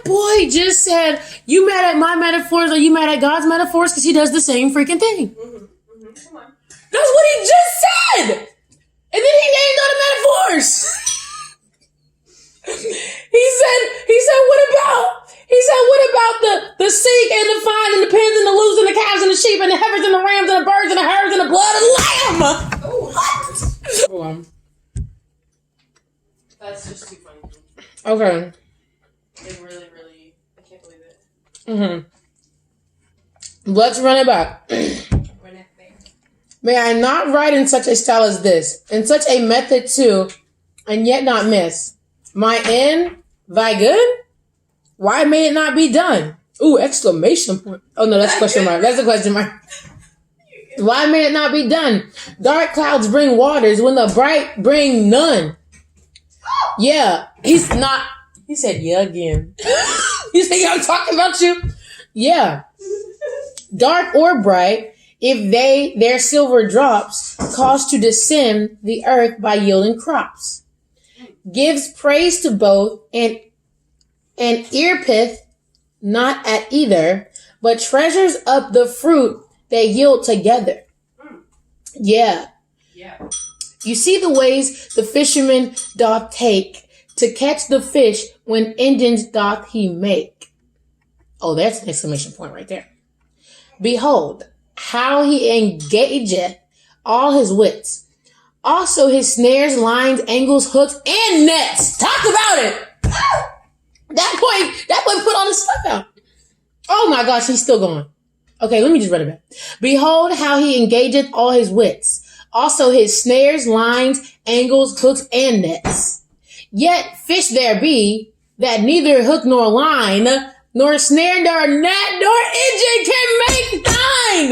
boy just said, you mad at my metaphors or you mad at God's metaphors? Because he does the same freaking thing. Come on. That's what he just said. And then he named all the metaphors. He said, what about the seek and the find and the pins and the loose and the calves and the sheep and the heifers and the rams and the birds and the herds and the blood of the lamb? What? That's just too funny. Okay. It really, I can't believe it. Let's run it back. May I not write in such a style as this, in such a method too, and yet not miss my end, thy good? Why may it not be done? Ooh, exclamation point. Oh no, that's a question mark. That's a question mark. Why may it not be done? Dark clouds bring waters when the bright bring none. Yeah, he's not. He said, yeah, again. You think I'm talking about you? Yeah. Dark or bright, if their silver drops, cause to descend the earth by yielding crops. Gives praise to both and earpith not at either, but treasures up the fruit they yield together. Yeah. You see the ways the fisherman doth take to catch the fish when engines doth he make. Oh, that's an exclamation point right there. Behold, how he engageth all his wits. Also his snares, lines, angles, hooks, and nets. Talk about it. That boy put all his stuff out. Oh my gosh, he's still going. Okay, let me just run it back. Behold how he engageth all his wits. Also his snares, lines, angles, hooks, and nets. Yet fish there be that neither hook nor line, nor snare nor net, nor engine can make thine.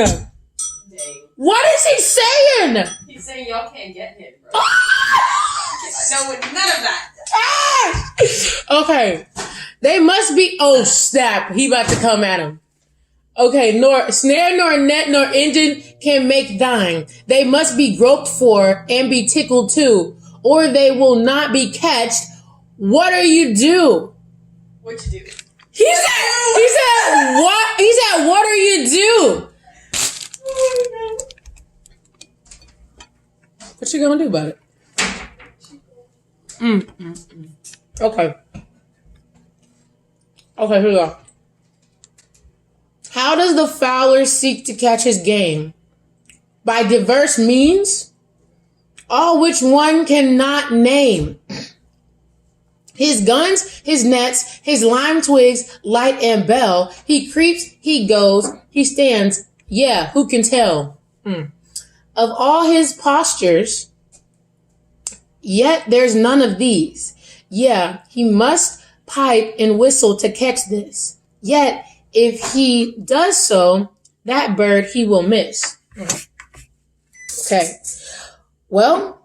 Dang. What is he saying? He's saying y'all can't get him, bro. No, none of that. Okay. They must be, oh snap, he about to come at him. Okay, nor snare, nor net, nor engine can make thine. They must be groped for and be tickled too, or they will not be catched. What are you do? What you do? He said, what? He said, what are you do? What you gonna do about it? Okay. Okay, here we go. How does the fowler seek to catch his game? By diverse means, all which one cannot name. His guns, his nets, his lime twigs, light and bell. He creeps, he goes, he stands. Yeah, who can tell? Of all his postures, yet there's none of these. Yeah, he must pipe and whistle to catch this. Yet, if he does so, that bird he will miss. Okay. Well,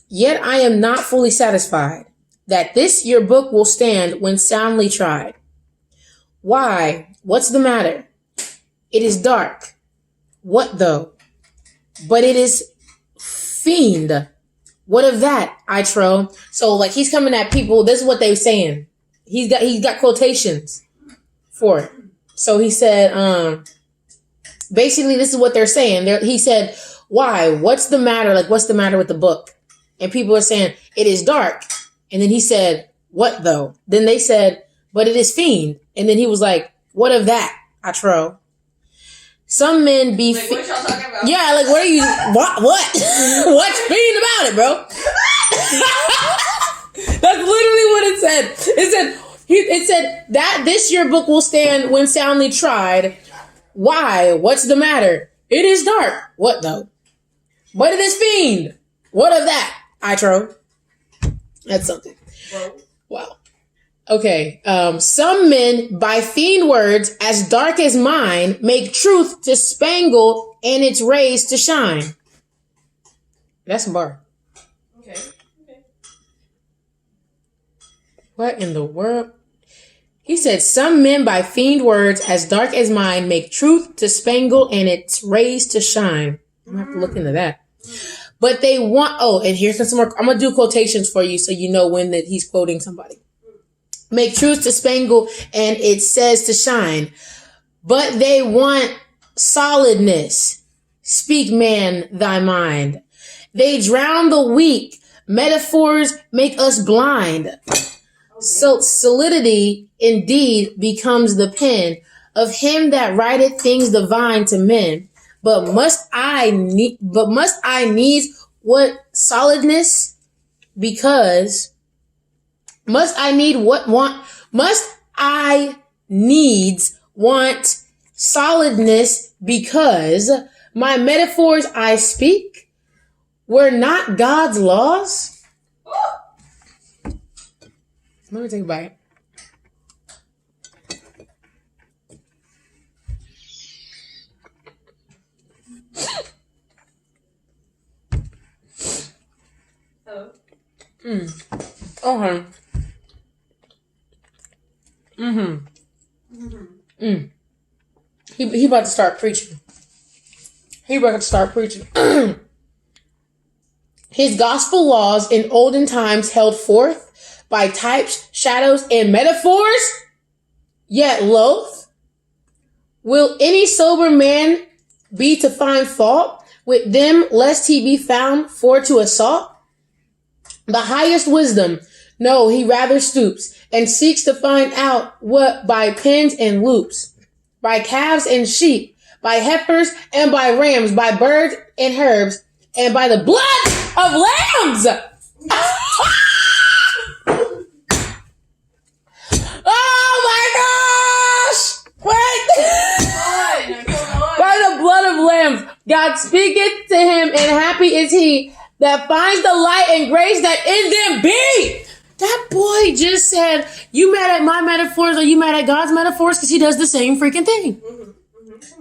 yet I am not fully satisfied that this your book will stand when soundly tried. Why? What's the matter? It is dark. What though? But it is fiend. What of that, I trow? So like he's coming at people. This is what they're saying. He's got quotations for it. So he said, basically this is what they're saying. He said, why? What's the matter? Like, what's the matter with the book? And people are saying, it is dark. And then he said, what though? Then they said, but it is fiend. And then he was like, what of that, I trow? Some men be... Like, what y'all talking about? Yeah, like, what are you... What? What's fiend about it, bro? That's literally what it said. It said that this your book will stand when soundly tried. Why? What's the matter? It is dark. What though? But it is fiend. What of that, I trow? That's something. Bro. Wow. Okay. Some men, by fiend words as dark as mine, make truth to spangle and its rays to shine. That's a bar. Okay. What in the world? He said, some men by fiend words as dark as mine make truth to spangle and its rays to shine. I'm gonna have to look into that. But they want, oh, and here's some more. I'm gonna do quotations for you so you know when that he's quoting somebody. make truth to spangle, and it says to shine. But they want solidness. Speak, man, thy mind. They drown the weak. Metaphors make us blind. So solidity indeed becomes the pen of him that writeth things divine to men. But must I needs what solidness? Because must I needs want solidness because my metaphors I speak were not God's laws? Let me take a bite. Okay. He about to start preaching. His gospel laws in olden times held forth by types, shadows, and metaphors, yet loath. Will any sober man be to find fault with them, lest he be found for to assault? The highest wisdom, no, he rather stoops and seeks to find out what by pins and loops, by calves and sheep, by heifers and by rams, by birds and herbs, and by the blood of lambs. Oh my gosh! Wait! By the blood of lambs, God speaketh to him, and happy is he that finds the light and grace that in them be. That boy just said, you mad at my metaphors or you mad at God's metaphors? Because he does the same freaking thing. Come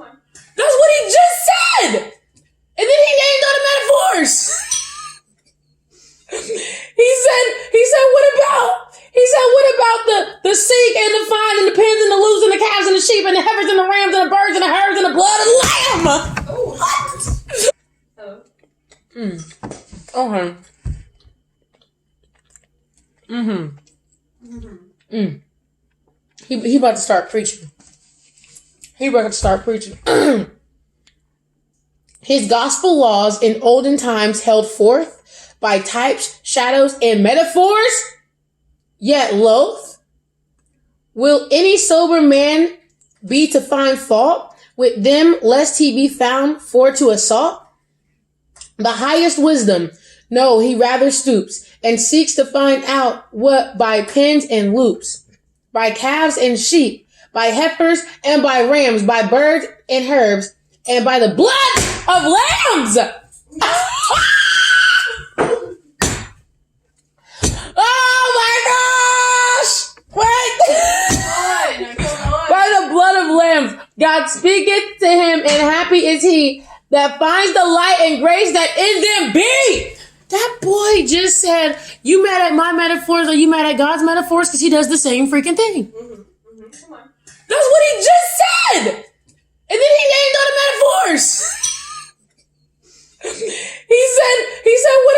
on. That's what he just said. And then he named all the metaphors. He said, what about the seek and the find and the pins and the loops and the calves and the sheep and the heifers and the rams and the birds and the herds and the blood of the lamb? Okay. He about to start preaching. His gospel laws in olden times held forth by types, shadows, and metaphors, yet loath. Will any sober man be to find fault with them, lest he be found for to assault? The highest wisdom, no, he rather stoops and seeks to find out what by pins and loops, by calves and sheep, by heifers and by rams, by birds and herbs, and by the blood of lambs. Oh my gosh! Wait! By the blood of lambs, God speaketh to him, and happy is he that finds the light and grace that in them be. That boy just said, you mad at my metaphors or you mad at God's metaphors? Because he does the same freaking thing. Come on. That's what he just said. And then he named all the metaphors. He said, what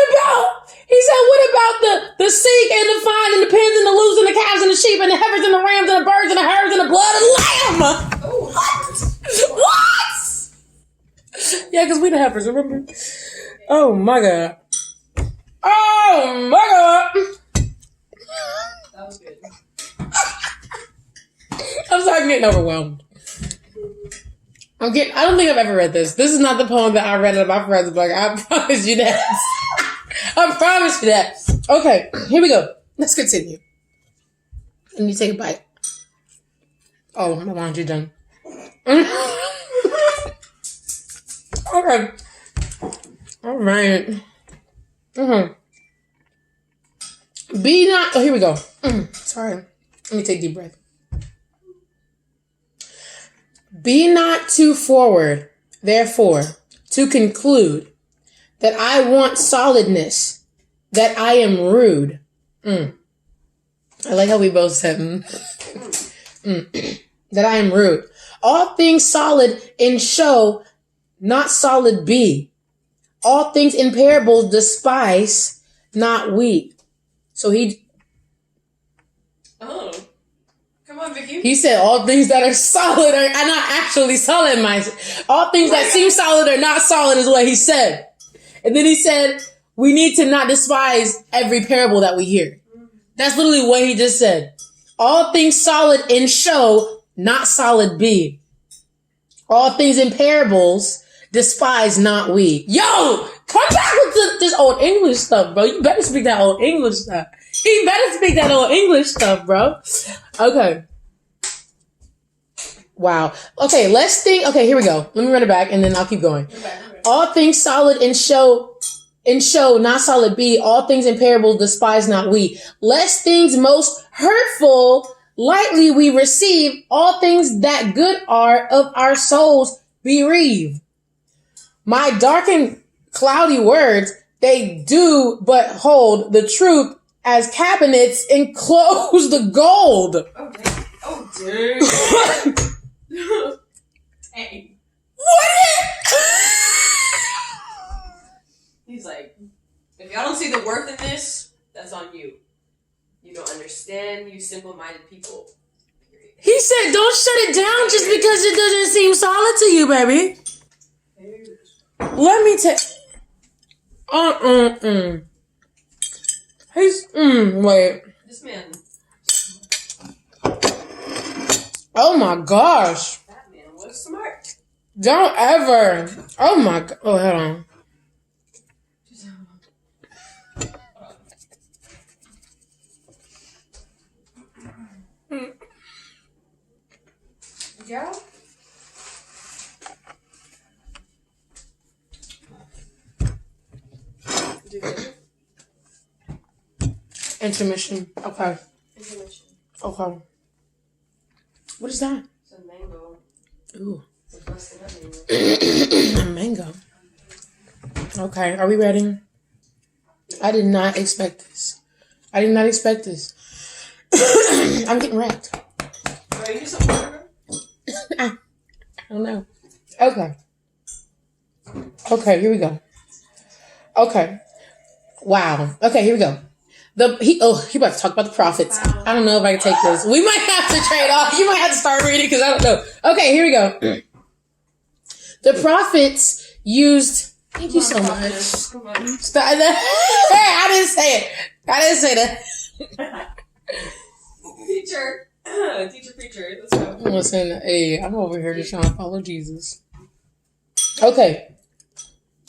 about the seek and the find and the pins and the loops and the calves and the sheep and the heifers and the rams and the birds and the herbs and the blood of the lamb? What? Yeah, because we the heifers, remember? Oh my God. Oh my God. That was good. I'm sorry, I'm getting overwhelmed. I don't think I've ever read this. This is not the poem that I read at my friend's book. I promise you that. I promise you that. Okay, here we go. Let's continue. Let me take a bite. Oh, my laundry done. Okay. All right. Be not. Oh, here we go. Sorry. Let me take a deep breath. Be not too forward, therefore, to conclude that I want solidness, that I am rude. I like how we both said that I am rude. All things solid in show, not solid be. All things in parables despise, not weak. So he... Oh. on, Vicky. He said all things that are solid are not actually solid, all things that seem solid are not solid is what he said. And then he said, we need to not despise every parable that we hear. That's literally what he just said. All things solid in show, not solid be. All things in parables, despise not we. Yo, come back with this old English stuff, bro. You better speak that old English stuff. You better speak that old English stuff, bro. Okay. Wow. Okay, let's think. Okay, here we go. Let me run it back and then I'll keep going. Okay. All things solid in show, not solid be. All things in parables, despise not we. Lest things most hurtful, lightly we receive. All things that good are of our souls bereave. My dark and cloudy words, they do but hold the truth as cabinets enclose the gold. Oh, dude. Dang. What? He's like, if y'all don't see the worth in this, that's on you. You don't understand, you simple-minded people. Period. He said, don't shut it down just because it doesn't seem solid to you, baby. Let me tell. He's wait. This man. Oh my gosh. That man was smart. Don't ever. Oh my god. Oh, hold on. Yeah. Intermission. Okay. Intermission. Okay. What is that? It's a mango. Ooh. It's busted up mango. Mango. Okay. Are we ready? I did not expect this. I'm getting wrecked. Bro, you do something better? I don't know. Okay. Okay, here we go. Okay. Wow. Okay, here we go. He about to talk about the prophets. Wow. I don't know if I can take this. We might have to trade off. You might have to start reading because I don't know. Okay, here we go. The prophets used. Thank you so much. Come on. Stop that. Hey, I didn't say that. Teacher, preacher. Let's go. Listen, hey, I'm over here just trying to follow Jesus. Okay.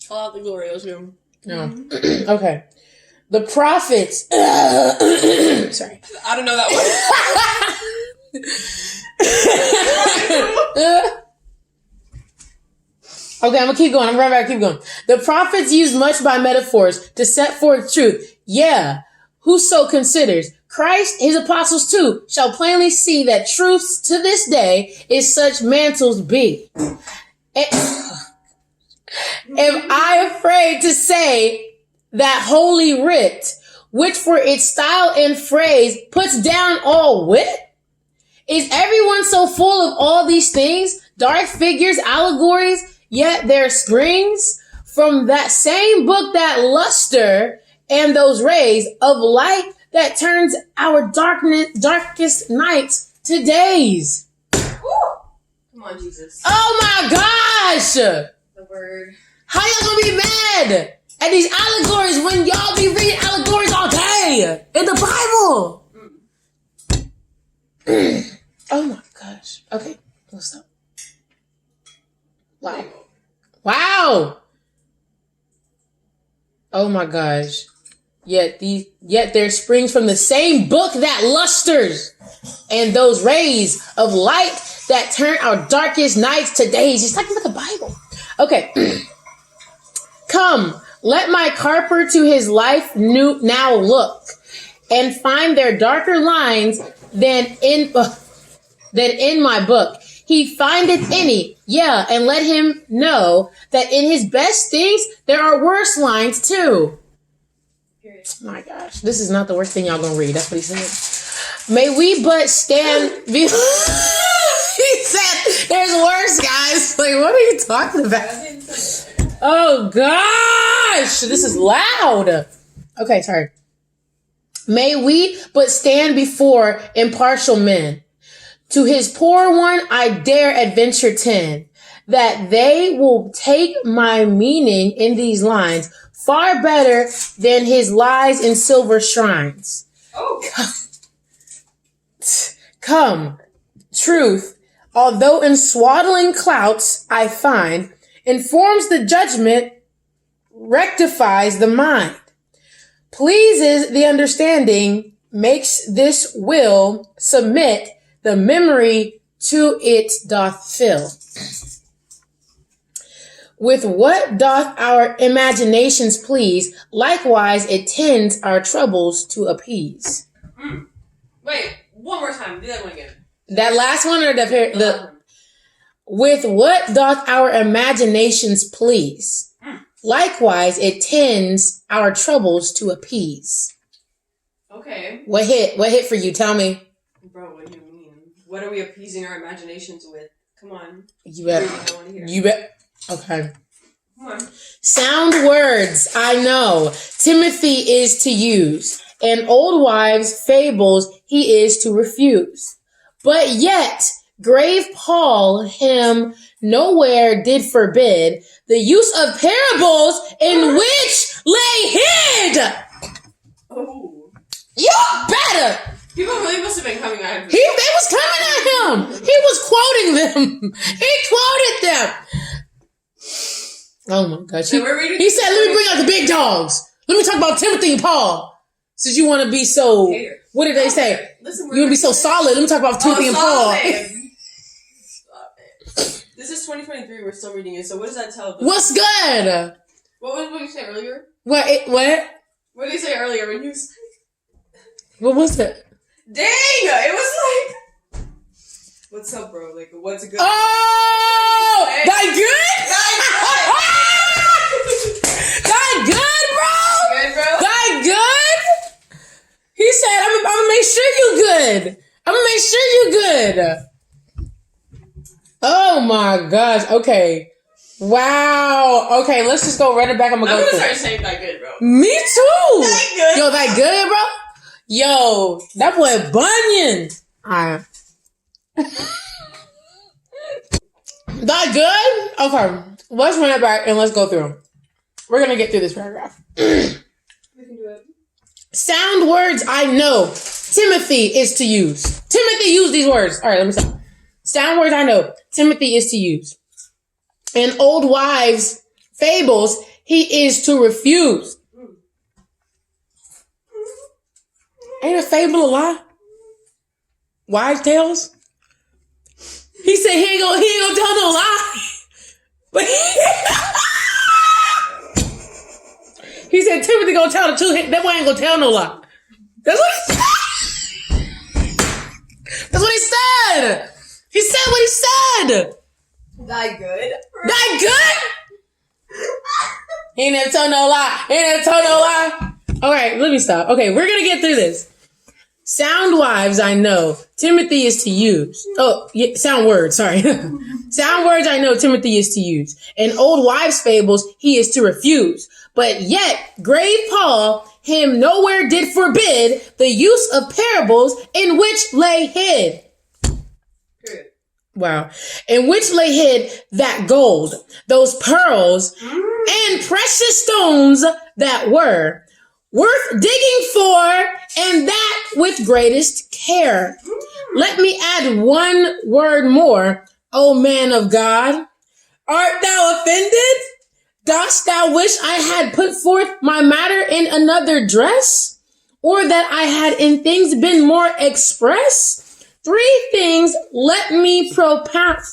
Call out the glory. Let's go. No. Okay. The prophets. Sorry. I don't know that one. Okay, I'm gonna keep going. I'm running back. Keep going. The prophets use much by metaphors to set forth truth. Yeah. Whoso considers Christ, his apostles too, shall plainly see that truths to this day is such mantles be. Am I afraid to say that holy writ, which for its style and phrase puts down all wit? Is everyone so full of all these things, dark figures, allegories, yet there springs from that same book that luster and those rays of light that turns our darkest nights to days. Come on, Jesus. Oh my gosh! The word. How y'all gonna be mad at these allegories when y'all be reading allegories all day in the Bible? Oh my gosh. Okay, let's stop. Wow. Wow. Oh my gosh. Yet there springs from the same book that lusters and those rays of light that turn our darkest nights to days. It's like the Bible. Okay. Come, let my carper to his life now look and find there darker lines than in my book. He findeth any, yeah, and let him know that in his best things there are worse lines too. My gosh, this is not the worst thing y'all gonna read. That's what he said. May we but stand. He said, "There's worse, guys." Like, what are you talking about? Oh gosh, this is loud. Okay, sorry. May we but stand before impartial men, To his poor one, I dare adventure 10, that they will take my meaning in these lines far better than his lies in silver shrines. Oh. Come, truth, although in swaddling clouts I find, informs the judgment, rectifies the mind, pleases the understanding, makes this will submit, the memory to it doth fill. With what doth our imaginations please, likewise it tends our troubles to appease. Wait, one more time. Do that one again. That last one or the with what doth our imaginations please, likewise it tends our troubles to appease. Okay. What hit for you? Tell me. Bro, what do you mean? What are we appeasing our imaginations with? Come on. You bet. I want to hear. You bet. Okay. Come on. Sound words, I know, Timothy is to use, and old wives' fables he is to refuse. But yet, grave Paul him nowhere did forbid the use of parables in which lay hid. Oh. You better. People really must have been coming at him. They was coming at him. He was quoting them. He quoted them. Oh my gosh. He said, let me bring out the big dogs. Let me talk about Timothy and Paul. Since you want to be so, what did they say? Listen, you want to be so solid. Let me talk about Timothy and Paul. Stop it. This is 2023. We're still reading it. So what does that tell us? What's good? What you say earlier? What? What did he say earlier when you was... What was it? Dang! It was like... What's up, bro? Like, what's good? Oh! Hey. That good? That good, bro? Good, bro? That good? He said, I'm gonna make sure you good. I'm gonna make sure you good. Oh my gosh. Okay. Wow. Okay, let's just go run it back. I'm gonna start saying that good, bro. Me too. That good. Yo, that good, bro? Yo, that boy Bunyan. Alright. That good? Okay. Let's run it back and let's go through them. We're gonna get through this paragraph. We can do it. Sound words I know Timothy is to use. Timothy used these words. Alright, let me stop. Sound words I know Timothy is to use. And old wives' fables he is to refuse. Ain't a fable a lie? Wives' tales? He said he ain't gonna tell no lie. But he said Timothy gonna tell the truth. That boy ain't gonna tell no lie. That's what he said. That's what he said. He said what he said. That good? That good? He ain't never told no lie. He ain't never told no lie. Alright, let me stop. Okay, we're gonna get through this. Sound wives I know Timothy is to use. Oh, yeah, sound words, sorry. Sound words I know Timothy is to use. And old wives' fables he is to refuse. But yet, grave Paul him nowhere did forbid the use of parables in which lay hid. Period. Wow. In which lay hid that gold, those pearls, and precious stones that were worth digging for, and that with greatest care. Let me add one word more, O man of God. Art thou offended? Dost thou wish I had put forth my matter in another dress? Or that I had in things been more express? 3 things let me propound,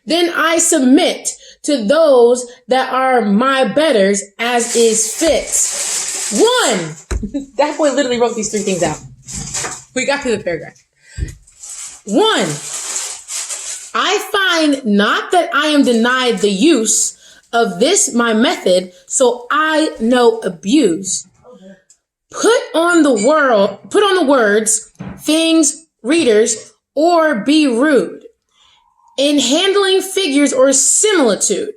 then I submit to those that are my betters as is fit. 1. That boy literally wrote these 3 things out. We got through the paragraph. 1. I find not that I am denied the use of this my method, so I no abuse. Put on the words, things, readers, or be rude. In handling figures or similitude.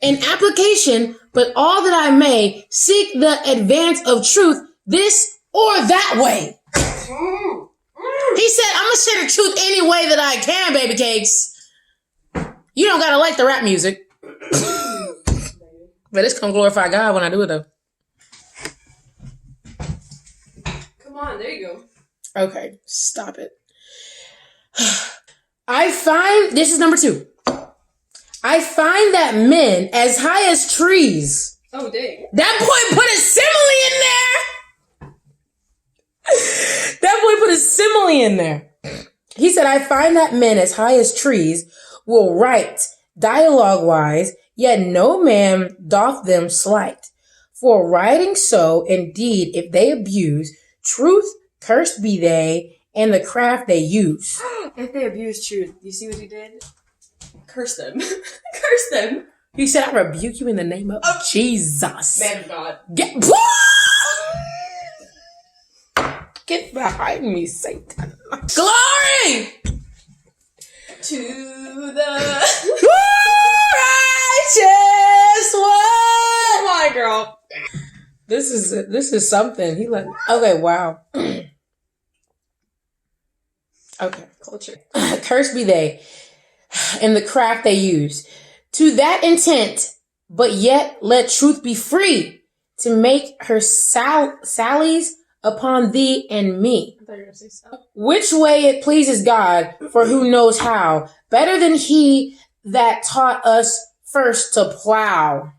In application, but all that I may seek the advance of truth this or that way. He said, I'm gonna share the truth any way that I can, baby cakes. You don't gotta like the rap music. But it's gonna glorify God when I do it though. Come on, there you go. Okay, stop it. I find, this is number 2. I find that men as high as trees. Oh, dang. That boy put a simile in there. That boy put a simile in there. He said, I find that men as high as trees will write dialogue-wise, yet no man doth them slight. For writing so, indeed, if they abuse truth, cursed be they, and the craft they use. If they abuse truth, you see what he did? Curse them. Curse them. He said, I rebuke you in the name of Jesus. Man of God. Get behind me, Satan. Glory! To the righteous one. Come on, girl. This is something. He like, okay, wow. Okay. Culture. Cursed be they, and the craft they use. To that intent, but yet let truth be free, to make her sallies upon thee and me. I thought you were going to say so. Which way it pleases God, for who knows how, better than he that taught us first to plow.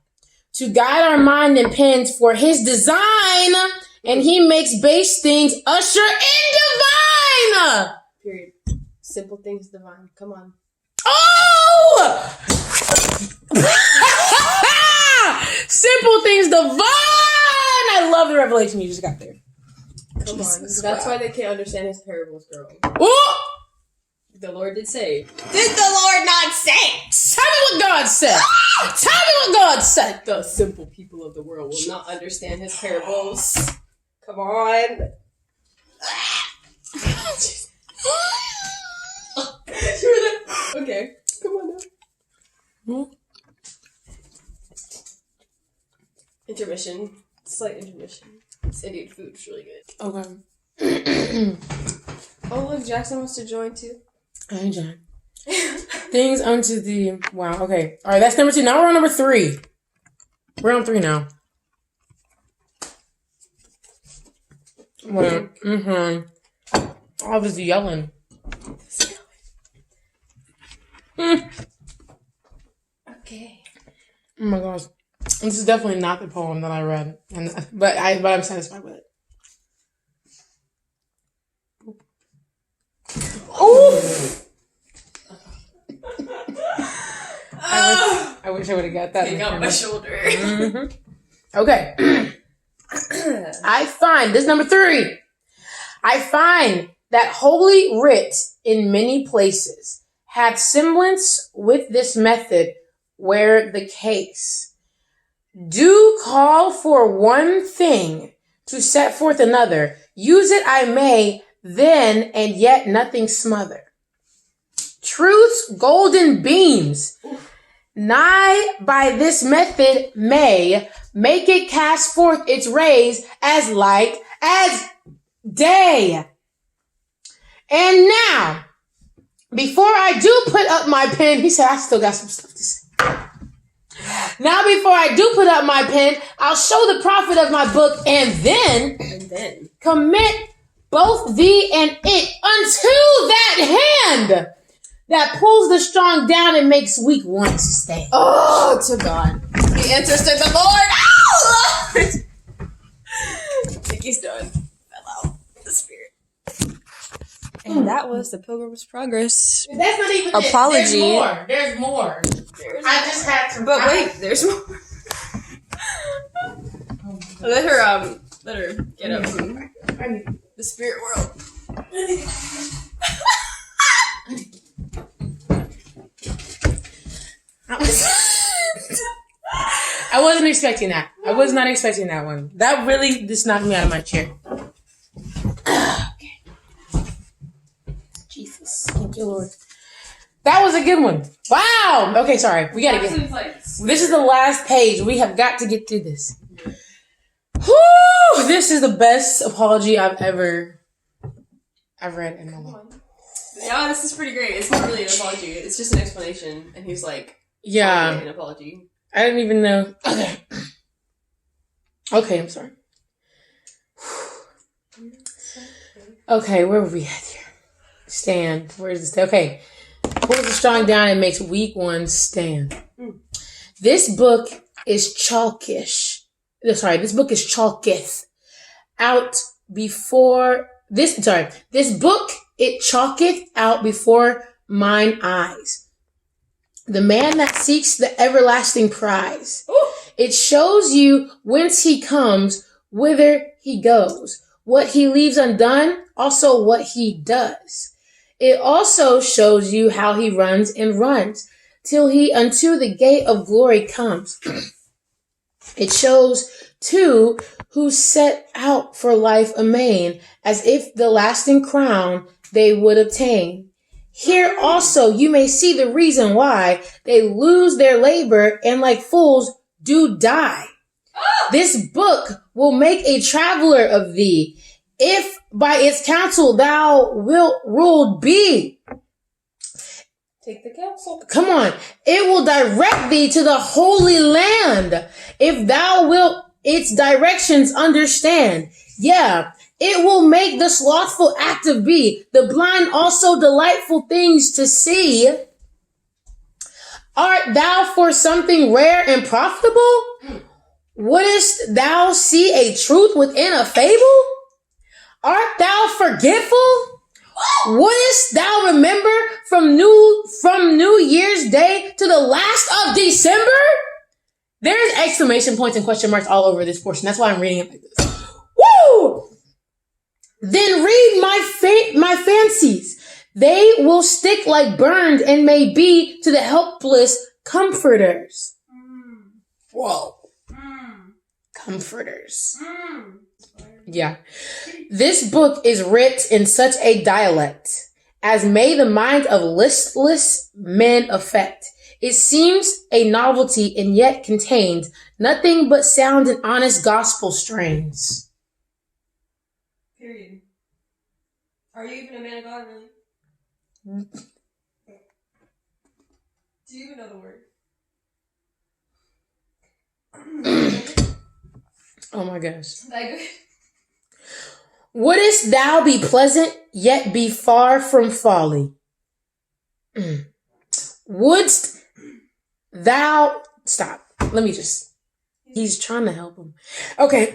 To guide our mind and pens for his design, and he makes base things usher in divine. Period. Simple things divine. Come on. Oh! Simple things divine. I love the revelation you just got there. Come on. That's why they can't understand his parables, girl. Oh! The Lord did say. Did the Lord not say? Tell me what God said. Tell me what God said. The simple people of the world will not understand his parables. Come on. Okay. Come on now. Intermission. Slight intermission. This Indian food is really good. Okay. Oh, look, Jackson wants to join too. Hey, John. Things unto the... Wow, okay. All right, that's number 2. Now we're on number 3. We're on 3 now. Well, I was yelling. Okay. Oh my gosh. This is definitely not the poem that I read. But I'm satisfied with it. Ooh! I wish I would have got that. Take out my shoulder. Okay. I find, this is number 3. I find that Holy Writ in many places hath semblance with this method where the case do call for one thing to set forth another. Use it I may then and yet nothing smother. Truth's golden beams nigh by this method may make it cast forth its rays as light as day. And now, before I do put up my pen, he said, I still got some stuff to say. Now, before I do put up my pen, I'll show the profit of my book and then commit both thee and it unto that hand that pulls the strong down and makes weak ones stay. Oh, to God. The answers to the Lord. Oh, Lord. I think he's done. Fell out. The spirit. And that was the Pilgrims Progress. That's not even apology. It. There's more. I just had to. But wait, there's more. Let her get up from the spirit world. I wasn't expecting that. I was not expecting that one. That really just knocked me out of my chair. Okay. Jesus. Thank you, Lord. That was a good one. Wow. Okay, sorry. We gotta get. This is the last page. We have got to get through this. Whew, this is the best apology I've ever I've read it in my life. Yeah, this is pretty great. It's not really an apology. It's just an explanation. And he's like, yeah, an apology. I didn't even know. Okay, I'm sorry. Okay, where were we at here? Stand. Where's the stand? Okay. Pulls the strong down and makes weak ones stand. This book is chalkish. This book is chalketh out before this. This book it chalketh out before mine eyes. The man that seeks the everlasting prize. Ooh. It shows you whence he comes, whither he goes, what he leaves undone, also what he does. It also shows you how he runs and runs, till he unto the gate of glory comes. It shows, too, who set out for life amain, as if the lasting crown they would obtain. Here also you may see the reason why they lose their labor and like fools do die. This book will make a traveler of thee, if by its counsel thou wilt ruled be. Take the counsel. Come on. It will direct thee to the holy land, if thou wilt its directions understand. Yeah. It will make the slothful active be, the blind also delightful things to see. Art thou for something rare and profitable? Wouldst thou see a truth within a fable? Art thou forgetful? Wouldst thou remember from New Year's Day to the last of December? There's exclamation points and question marks all over this portion. That's why I'm reading it like this. Woo! Then read my fancies. They will stick like burned and may be to the helpless comforters. Whoa. Comforters. Yeah. This book is writ in such a dialect as may the mind of listless men affect. It seems a novelty and yet contains nothing but sound and honest gospel strains. Period. Are you even a man of God, really? Do you even know the word? Oh my gosh. Wouldst thou be pleasant, yet be far from folly? Wouldst thou... Stop. He's trying to help him. Okay.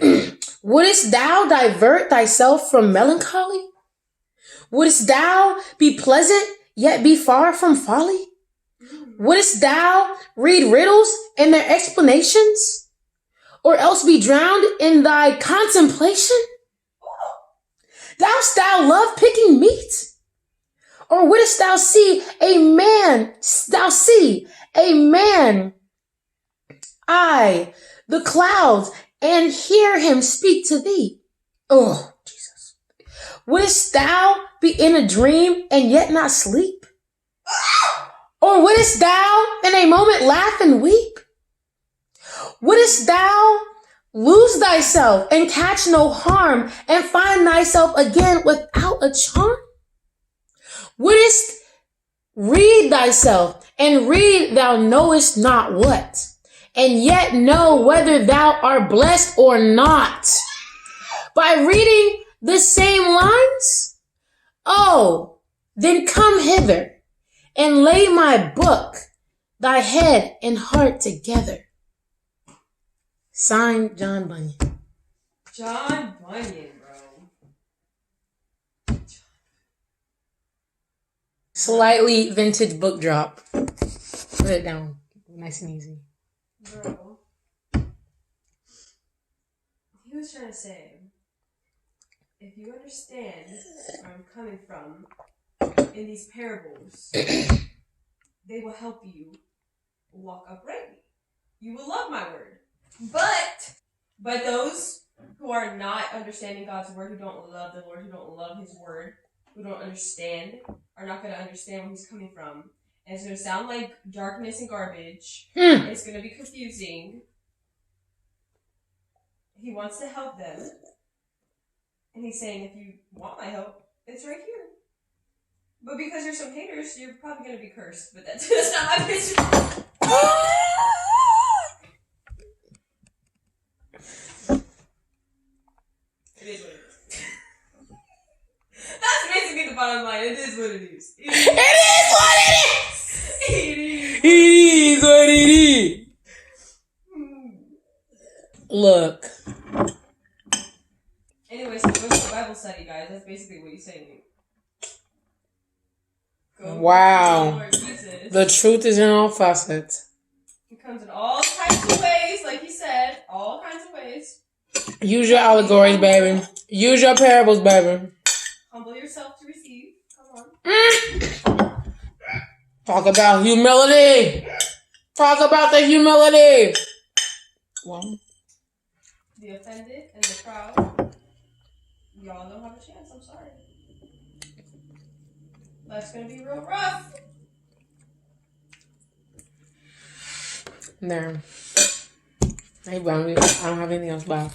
Wouldst thou divert thyself from melancholy? Wouldst thou be pleasant, yet be far from folly? Wouldst thou read riddles and their explanations? Or else be drowned in thy contemplation? Dost thou love picking meat? Or wouldst thou see a man, the clouds, and hear him speak to thee? Oh, Jesus. Wouldst thou be in a dream and yet not sleep? Or wouldst thou in a moment laugh and weep? Wouldst thou lose thyself and catch no harm and find thyself again without a charm? Wouldst read thyself and read thou knowest not what, and yet know whether thou art blessed or not by reading the same lines? Oh, then come hither and lay my book, thy head and heart together. Signed, John Bunyan. John Bunyan, bro. Slightly vintage book drop. Put it down. Nice and easy. Bro. He was trying to say, if you understand where I'm coming from in these parables, they will help you walk uprightly. You will love my word. But those who are not understanding God's word, who don't love the Lord, who don't love his word, who don't understand, are not going to understand where he's coming from. And it's going to sound like darkness and garbage. It's going to be confusing. He wants to help them. And he's saying, if you want my help, It's right here. But because you're some haters, you're probably gonna be cursed. But that's not my picture. It is what it is. That's basically the bottom line. It is what it is. It is what it is. It is what it is. Look. Anyway, so go to Bible study, guys. That's basically what he's saying. Wow. The truth is in all facets. It comes in all types of ways, like he said. All kinds of ways. Use your allegories, baby. Use your parables, baby. Humble yourself to receive. Come on. Talk about humility. Talk about the humility. Well. The offended and the proud. Y'all don't have a chance. I'm sorry. Life's gonna be real rough. There. Hey, Brownie. I don't have anything else. Bye.